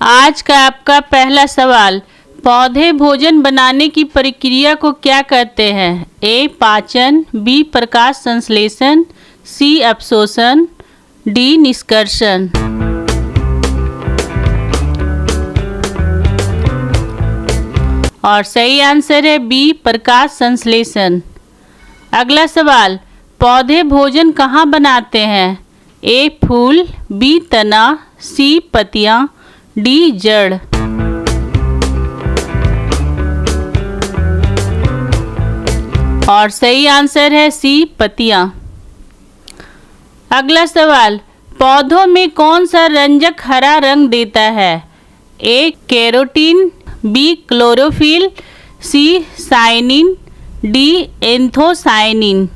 आज का आपका पहला सवाल, पौधे भोजन बनाने की प्रक्रिया को क्या कहते हैं? ए. पाचन, बी. प्रकाश संश्लेषण, सी. अवशोषण, डी. निष्कर्षण। और सही आंसर है बी. प्रकाश संश्लेषण। अगला सवाल, पौधे भोजन कहाँ बनाते हैं? ए. फूल, बी. तना, सी. पत्तियाँ, डी. जड़। और सही आंसर है सी. पत्तियाँ। अगला सवाल, पौधों में कौन सा रंजक हरा रंग देता है? A. Carotene, B. Chlorophyll, C. Cyanin, D. Anthocyanin.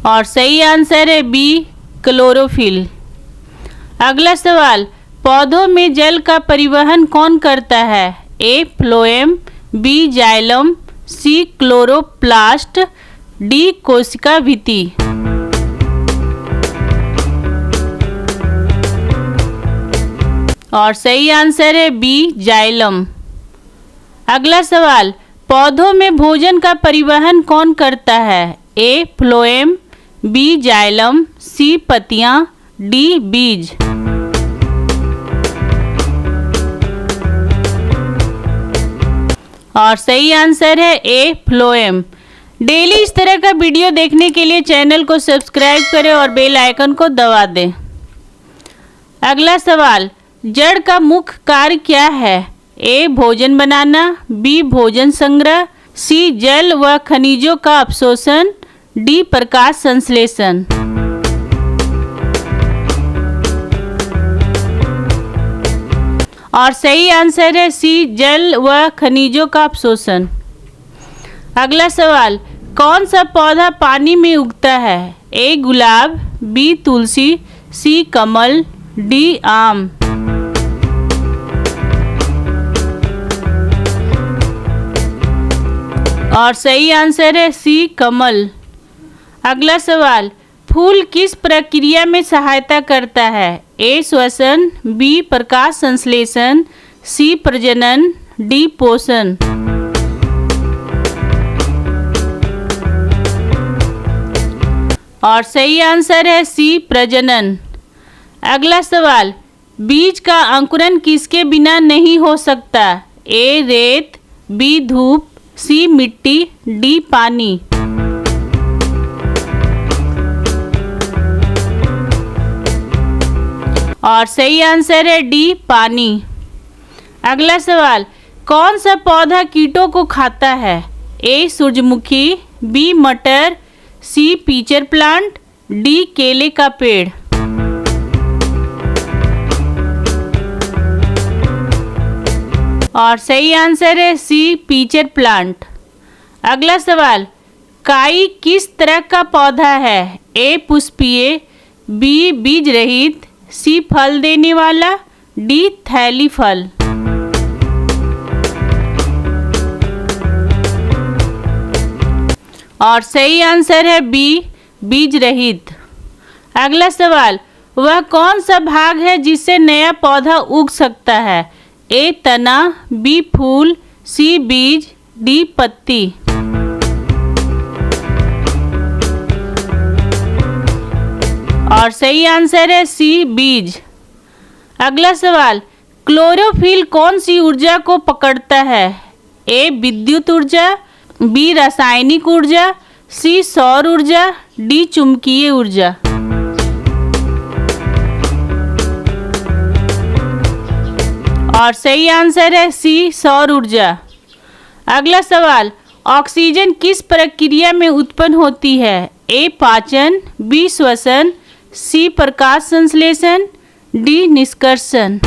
और सही आंसर है बी. क्लोरोफिल। अगला सवाल, पौधों में जल का परिवहन कौन करता है? A. Phloem, B. Xylem, C. Chloroplast, D. कोशिका भित्ति। और सही आंसर है बी. जाइलम। अगला सवाल, पौधों में भोजन का परिवहन कौन करता है? A. Phloem, B. Xylem, C. पत्तियाँ, डी. बीज। और सही आंसर है ए. फ्लोएम। डेली इस तरह का वीडियो देखने के लिए चैनल को सब्सक्राइब करें और बेल आइकन को दबा दें। अगला सवाल, जड़ का मुख्य कार्य क्या है? ए. भोजन बनाना, बी. भोजन संग्रह, सी. जल व खनिजों का अवशोषण, डी. प्रकाश संश्लेषण। और सही आंसर है सी. जल व खनिजों का अवशोषण। अगला सवाल, कौन सा पौधा पानी में उगता है? ए. गुलाब, बी. तुलसी, सी. कमल, डी. आम। और सही आंसर है सी. कमल। अगला सवाल, फूल किस प्रक्रिया में सहायता करता है? ए. श्वसन, बी. प्रकाश संश्लेषण, सी. प्रजनन, डी. पोषण। और सही आंसर है सी. प्रजनन। अगला सवाल, बीज का अंकुरन किसके बिना नहीं हो सकता? ए. रेत, बी. धूप, सी. मिट्टी, डी. पानी। और सही आंसर है डी. पानी। अगला सवाल, कौन सा पौधा कीटों को खाता है? ए. सूरजमुखी, बी. मटर, सी. Pitcher plant, D. केले का पेड़। और सही आंसर है सी. Pitcher plant. अगला सवाल, काई किस तरह का पौधा है? ए. पुष्पीय, बी. बीज रहित, सी. फल देने वाला, डी. थैली फल। और सही आंसर है बी. बीज रहित। अगला सवाल, वह कौन सा भाग है जिससे नया पौधा उग सकता है? ए. तना, बी. फूल, सी. बीज, डी. पत्ती। और सही आंसर है सी. बीज। अगला सवाल, क्लोरोफिल कौन सी ऊर्जा को पकड़ता है? ए. विद्युत ऊर्जा, बी. रासायनिक ऊर्जा, सी. सौर ऊर्जा, डी. चुंबकीय ऊर्जा। और सही आंसर है सी. सौर ऊर्जा। अगला सवाल, ऑक्सीजन किस प्रक्रिया में उत्पन्न होती है? ए. पाचन, बी. श्वसन, सी. प्रकाश संश्लेषण, डी. निष्कर्षण।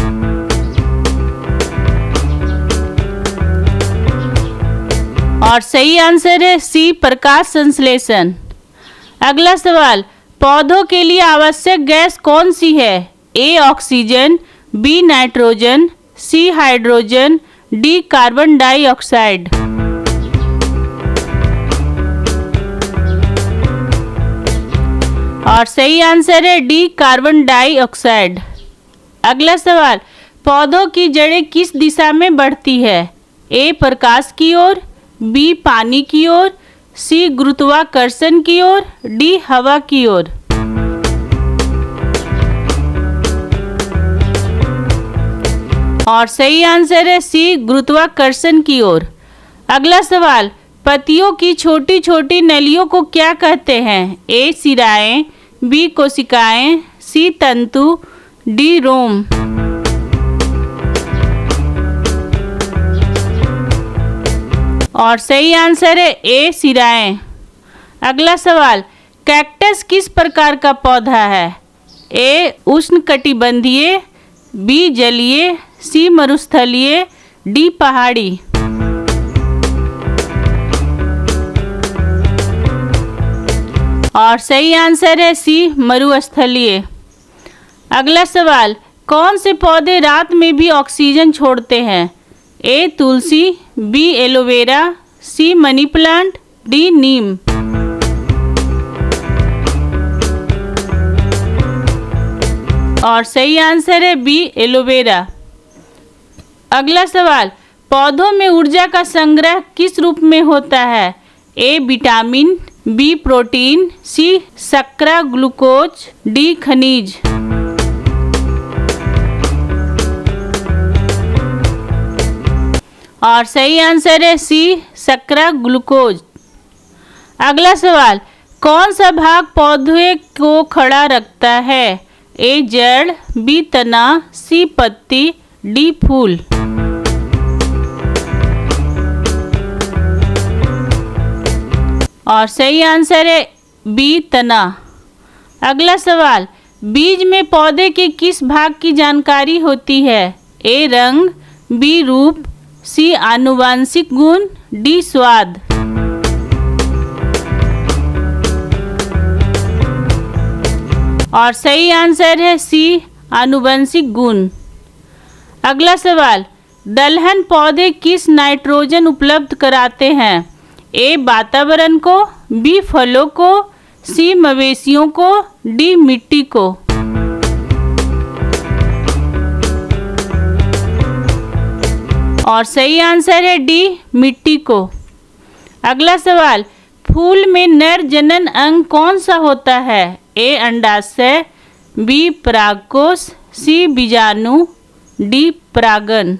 और सही आंसर है सी. प्रकाश संश्लेषण। अगला सवाल, पौधों के लिए आवश्यक गैस कौन सी है? A. Oxygen, B. Nitrogen, C. Hydrogen, D. Carbon dioxide. और सही आंसर है डी कार्बन डाइऑक्साइड। अगला सवाल, पौधों की जड़ें किस दिशा में बढ़ती है? ए प्रकाश की ओर, बी पानी की ओर, सी गुरुत्वाकर्षण की ओर, डी हवा की ओर। और सही आंसर है सी गुरुत्वाकर्षण की ओर। अगला सवाल, पत्तियों की छोटी छोटी नलियों को क्या कहते हैं? ए सिराएं, बी कोशिकाएं, सी तंतु, डी रोम। और सही आंसर है ए सिराएं। अगला सवाल, कैक्टस किस प्रकार का पौधा है? ए उष्णकटिबंधीय, बी जलीय, सी मरुस्थलीय, डी पहाड़ी। और सही आंसर है सी मरुस्थलीय। अगला सवाल, कौन से पौधे रात में भी ऑक्सीजन छोड़ते हैं? ए तुलसी, बी एलोवेरा, सी मनी प्लांट, डी नीम। और सही आंसर है बी एलोवेरा। अगला सवाल, पौधों में ऊर्जा का संग्रह किस रूप में होता है? ए विटामिन, बी प्रोटीन, सी शर्करा ग्लूकोज, डी खनिज। और सही आंसर है सी शर्करा ग्लूकोज। अगला सवाल, कौन सा भाग पौधे को खड़ा रखता है? ए जड़, बी तना, सी पत्ती, डी फूल। और सही आंसर है बी तना। अगला सवाल, बीज में पौधे के किस भाग की जानकारी होती है? ए रंग, बी रूप, सी आनुवांशिक गुण, डी स्वाद। और सही आंसर है सी आनुवंशिक गुण। अगला सवाल, दलहन पौधे किस नाइट्रोजन उपलब्ध कराते हैं? ए वातावरण को, बी फलों को, सी मवेशियों को, डी मिट्टी को। और सही आंसर है डी मिट्टी को। अगला सवाल, फूल में नर जनन अंग कौन सा होता है? ए अंडाशय, बी परागकोश, सी बीजाणु, डी परागन।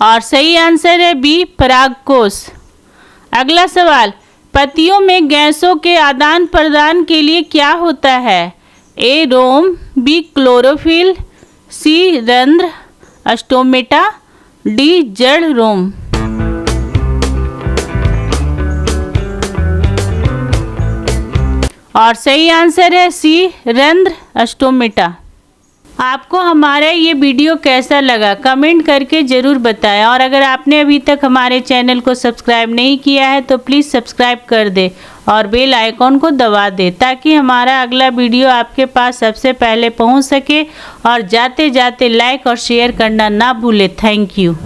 और सही आंसर है बी परागकोश। अगला सवाल, पत्तियों में गैसों के आदान प्रदान के लिए क्या होता है? ए रोम, बी क्लोरोफिल, सी रंध्र स्टोमेटा, डी जड़ रोम। और सही आंसर है सी रंध्र स्टोमेटा। आपको हमारा ये वीडियो कैसा लगा कमेंट करके ज़रूर बताएं, और अगर आपने अभी तक हमारे चैनल को सब्सक्राइब नहीं किया है तो प्लीज़ सब्सक्राइब कर दे और बेल आइकॉन को दबा दे ताकि हमारा अगला वीडियो आपके पास सबसे पहले पहुंच सके। और जाते जाते लाइक और शेयर करना ना भूले। Thank you.